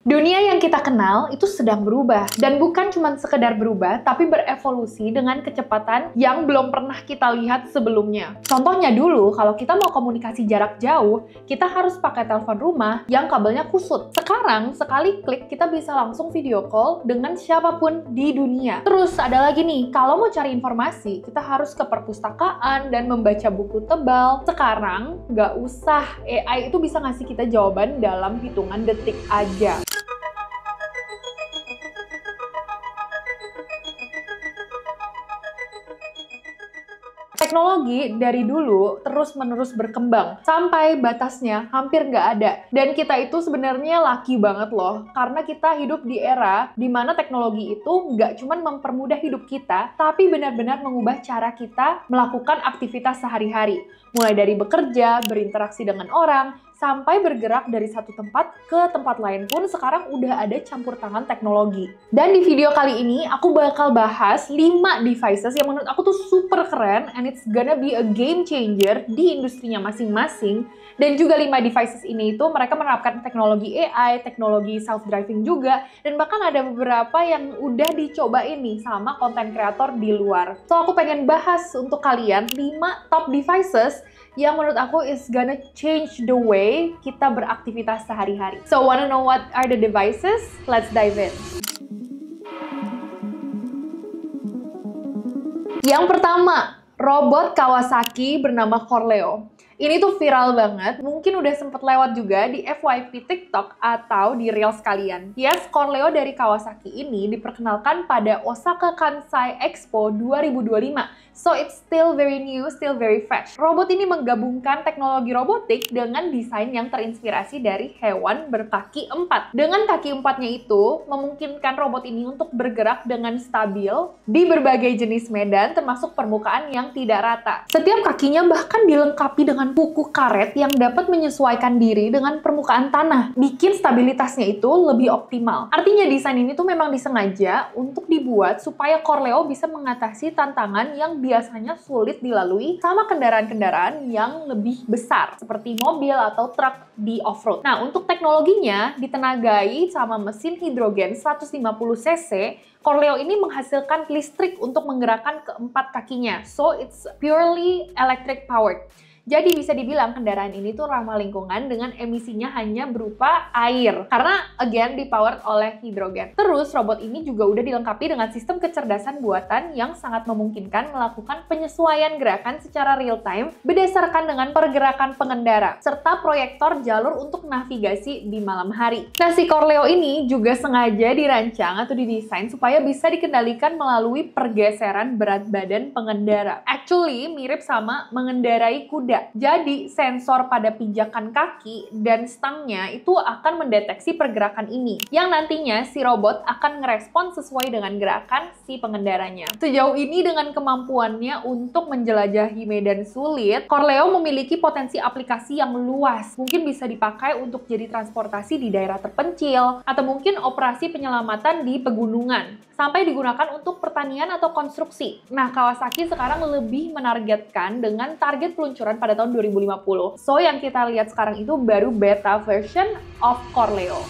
Dunia yang kita kenal itu sedang berubah, dan bukan cuma sekedar berubah, tapi berevolusi dengan kecepatan yang belum pernah kita lihat sebelumnya. Contohnya dulu, kalau kita mau komunikasi jarak jauh, kita harus pakai telepon rumah yang kabelnya kusut. Sekarang, sekali klik kita bisa langsung video call dengan siapapun di dunia. Terus ada lagi nih, kalau mau cari informasi, kita harus ke perpustakaan dan membaca buku tebal. Sekarang, nggak usah, AI itu bisa ngasih kita jawaban dalam hitungan detik aja. Teknologi dari dulu terus-menerus berkembang, sampai batasnya hampir nggak ada. Dan kita itu sebenarnya lucky banget loh, karena kita hidup di era di mana teknologi itu nggak cuma mempermudah hidup kita, tapi benar-benar mengubah cara kita melakukan aktivitas sehari-hari. Mulai dari bekerja, berinteraksi dengan orang, sampai bergerak dari satu tempat ke tempat lain pun sekarang udah ada campur tangan teknologi. Dan di video kali ini aku bakal bahas 5 devices yang menurut aku tuh super keren and it's gonna be a game changer di industrinya masing-masing. Dan juga 5 devices ini itu mereka menerapkan teknologi AI, teknologi self-driving juga, dan bahkan ada beberapa yang udah dicobain nih sama konten kreator di luar. So aku pengen bahas untuk kalian 5 top devices yang menurut aku is gonna change the way kita beraktivitas sehari-hari. So, wanna know what are the devices? Let's dive in. Yang pertama, robot Kawasaki bernama Corleo. Ini tuh viral banget, mungkin udah sempet lewat juga di FYP TikTok atau di Reels kalian. Yes, Corleo dari Kawasaki ini diperkenalkan pada Osaka Kansai Expo 2025. So it's still very new, still very fresh. Robot ini menggabungkan teknologi robotik dengan desain yang terinspirasi dari hewan berkaki 4. Dengan kaki 4-nya itu, memungkinkan robot ini untuk bergerak dengan stabil di berbagai jenis medan, termasuk permukaan yang tidak rata. Setiap kakinya bahkan dilengkapi dengan kuku karet yang dapat menyesuaikan diri dengan permukaan tanah, bikin stabilitasnya itu lebih optimal. Artinya desain ini tuh memang disengaja untuk dibuat supaya Corleo bisa mengatasi tantangan yang biasanya sulit dilalui sama kendaraan-kendaraan yang lebih besar, seperti mobil atau truk di off-road. Nah, untuk teknologinya ditenagai sama mesin hidrogen 150 cc, Corleo ini menghasilkan listrik untuk menggerakkan keempat kakinya. So, it's purely electric powered. Jadi bisa dibilang kendaraan ini tuh ramah lingkungan dengan emisinya hanya berupa air. Karena again dipowered oleh hidrogen. Terus robot ini juga udah dilengkapi dengan sistem kecerdasan buatan yang sangat memungkinkan melakukan penyesuaian gerakan secara real time berdasarkan dengan pergerakan pengendara. Serta proyektor jalur untuk navigasi di malam hari. Nah, si Corleo ini juga sengaja dirancang atau didesain supaya bisa dikendalikan melalui pergeseran berat badan pengendara. Actually mirip sama mengendarai kuda. Jadi, sensor pada pijakan kaki dan stangnya itu akan mendeteksi pergerakan ini, yang nantinya si robot akan ngerespon sesuai dengan gerakan si pengendaranya. Sejauh ini dengan kemampuannya untuk menjelajahi medan sulit, Corleo memiliki potensi aplikasi yang luas. Mungkin bisa dipakai untuk jadi transportasi di daerah terpencil, atau mungkin operasi penyelamatan di pegunungan, sampai digunakan untuk pertanian atau konstruksi. Nah, Kawasaki sekarang lebih menargetkan dengan target peluncuran pada tahun 2050. So, yang kita lihat sekarang itu baru beta version of Corleo.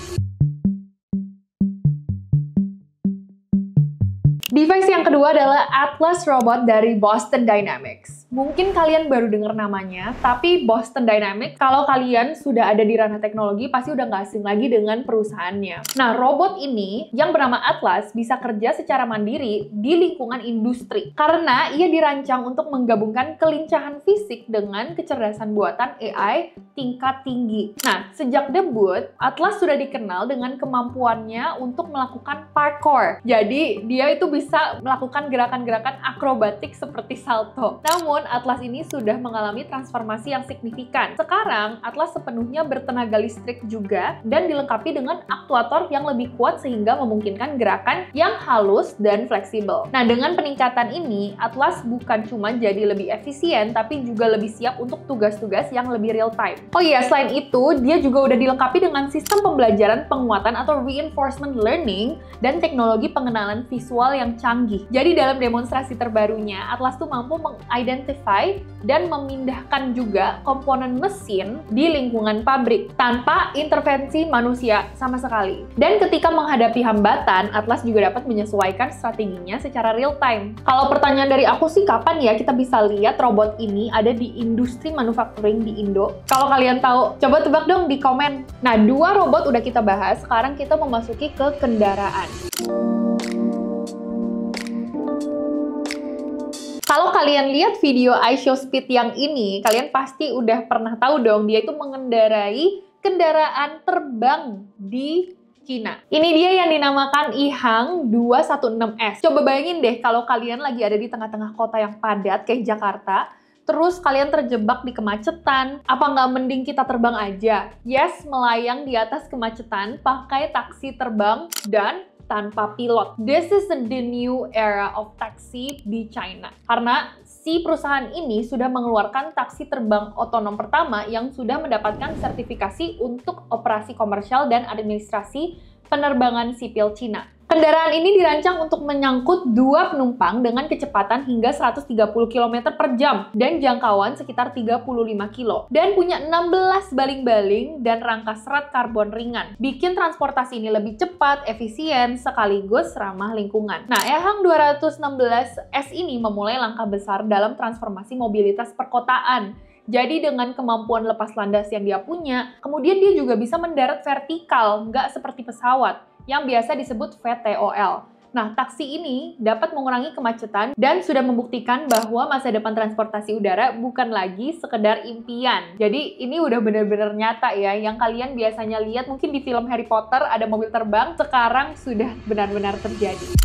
Device yang kedua adalah Atlas Robot dari Boston Dynamics. Mungkin kalian baru dengar namanya, tapi Boston Dynamics, kalau kalian sudah ada di ranah teknologi, pasti udah nggak asing lagi dengan perusahaannya. Nah, robot ini yang bernama Atlas bisa kerja secara mandiri di lingkungan industri, karena ia dirancang untuk menggabungkan kelincahan fisik dengan kecerdasan buatan AI tingkat tinggi. Nah, sejak debut, Atlas sudah dikenal dengan kemampuannya untuk melakukan parkour. Jadi, dia itu bisa melakukan gerakan-gerakan akrobatik seperti salto. Namun, Atlas ini sudah mengalami transformasi yang signifikan. Sekarang, Atlas sepenuhnya bertenaga listrik juga dan dilengkapi dengan aktuator yang lebih kuat sehingga memungkinkan gerakan yang halus dan fleksibel. Nah, dengan peningkatan ini, Atlas bukan cuma jadi lebih efisien, tapi juga lebih siap untuk tugas-tugas yang lebih real time. Oh iya, selain itu, dia juga udah dilengkapi dengan sistem pembelajaran penguatan atau reinforcement learning dan teknologi pengenalan visual yang canggih. Jadi dalam demonstrasi terbarunya, Atlas tuh mampu mengidentifikasi mengidentify dan memindahkan juga komponen mesin di lingkungan pabrik tanpa intervensi manusia sama sekali. Dan ketika menghadapi hambatan, Atlas juga dapat menyesuaikan strateginya secara real time. Kalau pertanyaan dari aku sih, kapan ya kita bisa lihat robot ini ada di industri manufacturing di Indo? Kalau kalian tahu, coba tebak dong di komen. Nah, 2 robot udah kita bahas, sekarang kita memasuki ke kendaraan. Kalau kalian lihat video iShowSpeed yang ini, kalian pasti udah pernah tahu dong, dia itu mengendarai kendaraan terbang di Cina. Ini dia yang dinamakan Ehang 216S. Coba bayangin deh kalau kalian lagi ada di tengah-tengah kota yang padat kayak Jakarta, terus kalian terjebak di kemacetan. Apa nggak mending kita terbang aja? Yes, melayang di atas kemacetan, pakai taksi terbang, dan tanpa pilot. This is the new era of taxi di China. Karena si perusahaan ini sudah mengeluarkan taksi terbang otonom pertama yang sudah mendapatkan sertifikasi untuk operasi komersial dan administrasi penerbangan sipil Cina. Kendaraan ini dirancang untuk menyangkut 2 penumpang dengan kecepatan hingga 130 km per jam dan jangkauan sekitar 35 kilo. Dan punya 16 baling-baling dan rangka serat karbon ringan. Bikin transportasi ini lebih cepat, efisien, sekaligus ramah lingkungan. Nah, Ehang 216S ini memulai langkah besar dalam transformasi mobilitas perkotaan. Jadi dengan kemampuan lepas landas yang dia punya, kemudian dia juga bisa mendarat vertikal, nggak seperti pesawat, yang biasa disebut VTOL. Nah, taksi ini dapat mengurangi kemacetan dan sudah membuktikan bahwa masa depan transportasi udara bukan lagi sekedar impian. Jadi ini udah bener-bener nyata ya, yang kalian biasanya lihat mungkin di film Harry Potter ada mobil terbang, sekarang sudah benar-benar terjadi.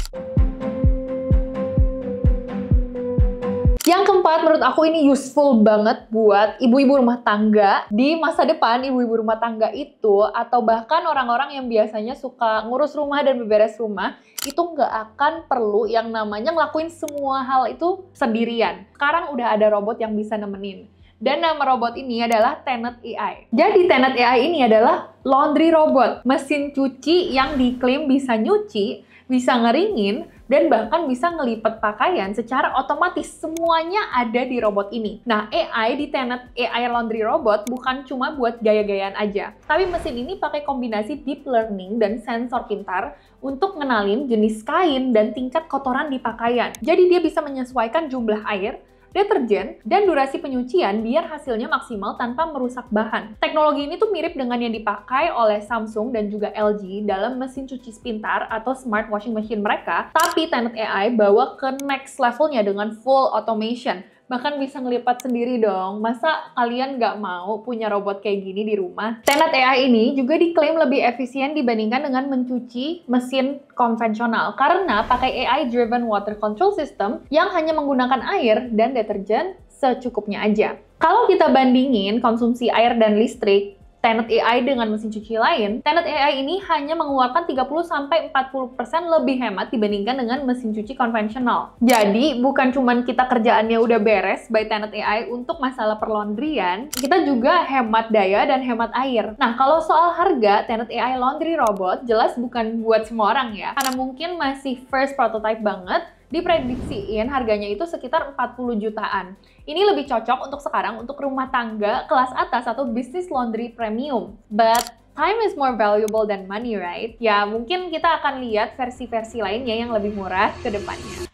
Yang keempat, menurut aku ini useful banget buat ibu-ibu rumah tangga. Di masa depan, ibu-ibu rumah tangga itu, atau bahkan orang-orang yang biasanya suka ngurus rumah dan beberes rumah, itu nggak akan perlu yang namanya ngelakuin semua hal itu sendirian. Sekarang udah ada robot yang bisa nemenin. Dan nama robot ini adalah Tenet AI. Jadi Tenet AI ini adalah laundry robot, mesin cuci yang diklaim bisa nyuci, bisa ngeringin, dan bahkan bisa ngelipet pakaian secara otomatis. Semuanya ada di robot ini. Nah, AI di Tenet AI Laundry Robot bukan cuma buat gaya-gayaan aja. Tapi mesin ini pakai kombinasi deep learning dan sensor pintar untuk ngenalin jenis kain dan tingkat kotoran di pakaian. Jadi dia bisa menyesuaikan jumlah air, deterjen, dan durasi penyucian biar hasilnya maksimal tanpa merusak bahan. Teknologi ini tuh mirip dengan yang dipakai oleh Samsung dan juga LG dalam mesin cuci pintar atau smart washing machine mereka, tapi Tenet AI bawa ke next levelnya dengan full automation. Bahkan bisa ngelipat sendiri dong. Masa kalian nggak mau punya robot kayak gini di rumah? Tenet AI ini juga diklaim lebih efisien dibandingkan dengan mencuci mesin konvensional karena pakai AI-driven water control system yang hanya menggunakan air dan deterjen secukupnya aja. Kalau kita bandingin konsumsi air dan listrik Tenet AI dengan mesin cuci lain, Tenet AI ini hanya mengeluarkan 30-40% lebih hemat dibandingkan dengan mesin cuci konvensional. Jadi, bukan cuman kita kerjaannya udah beres by Tenet AI untuk masalah perlaundryan, kita juga hemat daya dan hemat air. Nah, kalau soal harga, Tenet AI Laundry Robot jelas bukan buat semua orang ya, karena mungkin masih first prototype banget, diprediksiin harganya itu sekitar 40 jutaan. Ini lebih cocok untuk sekarang untuk rumah tangga kelas atas atau bisnis laundry premium. But time is more valuable than money, right? Ya, mungkin kita akan lihat versi-versi lainnya yang lebih murah ke depannya.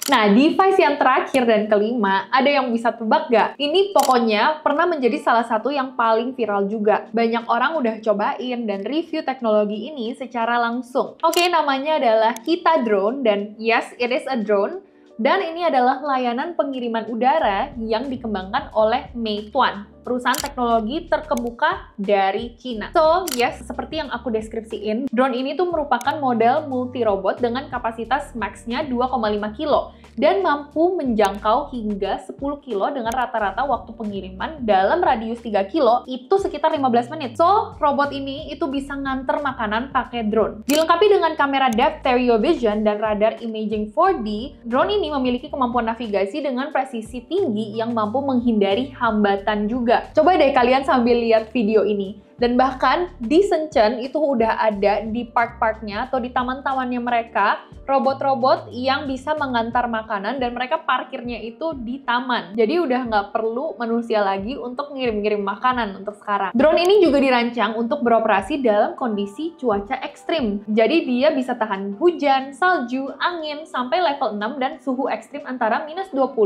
Nah, device yang terakhir dan kelima, ada yang bisa tebak gak? Ini pokoknya pernah menjadi salah satu yang paling viral juga. Banyak orang udah cobain dan review teknologi ini secara langsung. Oke, namanya adalah Kita Drone, dan yes, it is a drone. Dan ini adalah layanan pengiriman udara yang dikembangkan oleh Meituan, perusahaan teknologi terkemuka dari Cina. So, yes, seperti yang aku deskripsiin, drone ini tuh merupakan model multi-robot dengan kapasitas max-nya 2,5 kilo dan mampu menjangkau hingga 10 kilo dengan rata-rata waktu pengiriman dalam radius 3 kilo itu sekitar 15 menit. So, robot ini itu bisa nganter makanan pakai drone. Dilengkapi dengan kamera depth stereo vision dan radar imaging 4D, drone ini memiliki kemampuan navigasi dengan presisi tinggi yang mampu menghindari hambatan juga. Coba deh kalian sambil lihat video ini. Dan bahkan di Shenzhen itu udah ada di park-parknya atau di taman-tamannya mereka robot-robot yang bisa mengantar makanan dan mereka parkirnya itu di taman. Jadi udah nggak perlu manusia lagi untuk ngirim-ngirim makanan untuk sekarang. Drone ini juga dirancang untuk beroperasi dalam kondisi cuaca ekstrim. Jadi dia bisa tahan hujan, salju, angin sampai level 6 dan suhu ekstrim antara minus 20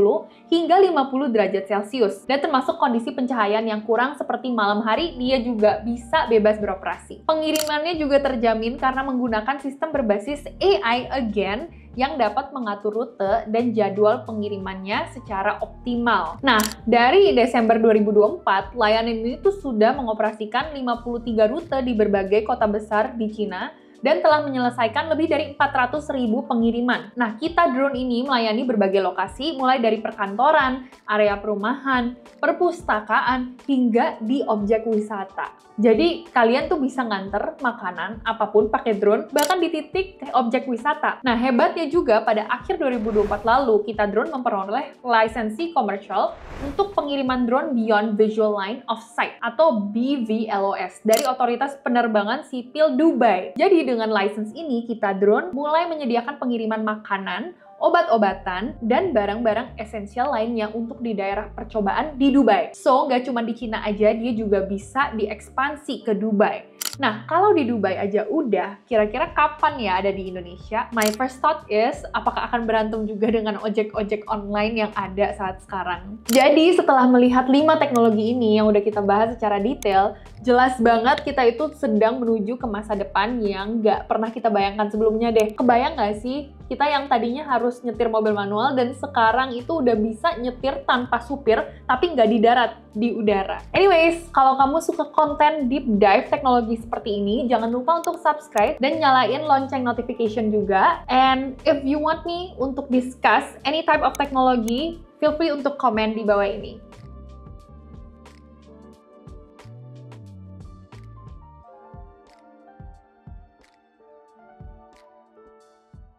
hingga 50 derajat Celcius. Dan termasuk kondisi pencahayaan yang kurang seperti malam hari, dia juga bisa bebas beroperasi. Pengirimannya juga terjamin karena menggunakan sistem berbasis AI again yang dapat mengatur rute dan jadwal pengirimannya secara optimal. Nah, dari Desember 2024, layanan ini tuh sudah mengoperasikan 53 rute di berbagai kota besar di Cina dan telah menyelesaikan lebih dari 400.000 pengiriman. Nah, kita drone ini melayani berbagai lokasi, mulai dari perkantoran, area perumahan, perpustakaan, hingga di objek wisata. Jadi, kalian tuh bisa nganter makanan apapun pakai drone, bahkan di titik objek wisata. Nah, hebatnya juga pada akhir 2024 lalu, kita drone memperoleh lisensi komersial untuk pengiriman drone Beyond Visual Line of Sight atau BVLOS dari Otoritas Penerbangan Sipil Dubai. Jadi, dengan license ini, kita drone mulai menyediakan pengiriman makanan, obat-obatan, dan barang-barang esensial lainnya untuk di daerah percobaan di Dubai. So, nggak cuma di Cina aja, dia juga bisa diekspansi ke Dubai. Nah, kalau di Dubai aja udah, kira-kira kapan ya ada di Indonesia? My first thought is, apakah akan berantem juga dengan ojek-ojek online yang ada saat sekarang? Jadi, setelah melihat 5 teknologi ini yang udah kita bahas secara detail, jelas banget kita itu sedang menuju ke masa depan yang nggak pernah kita bayangkan sebelumnya deh. Kebayang nggak sih? Kita yang tadinya harus nyetir mobil manual dan sekarang itu udah bisa nyetir tanpa supir, tapi nggak di darat, di udara. Anyways, kalau kamu suka konten deep dive teknologi seperti ini, jangan lupa untuk subscribe dan nyalain lonceng notification juga. And if you want me untuk discuss any type of technology, feel free untuk komen di bawah ini.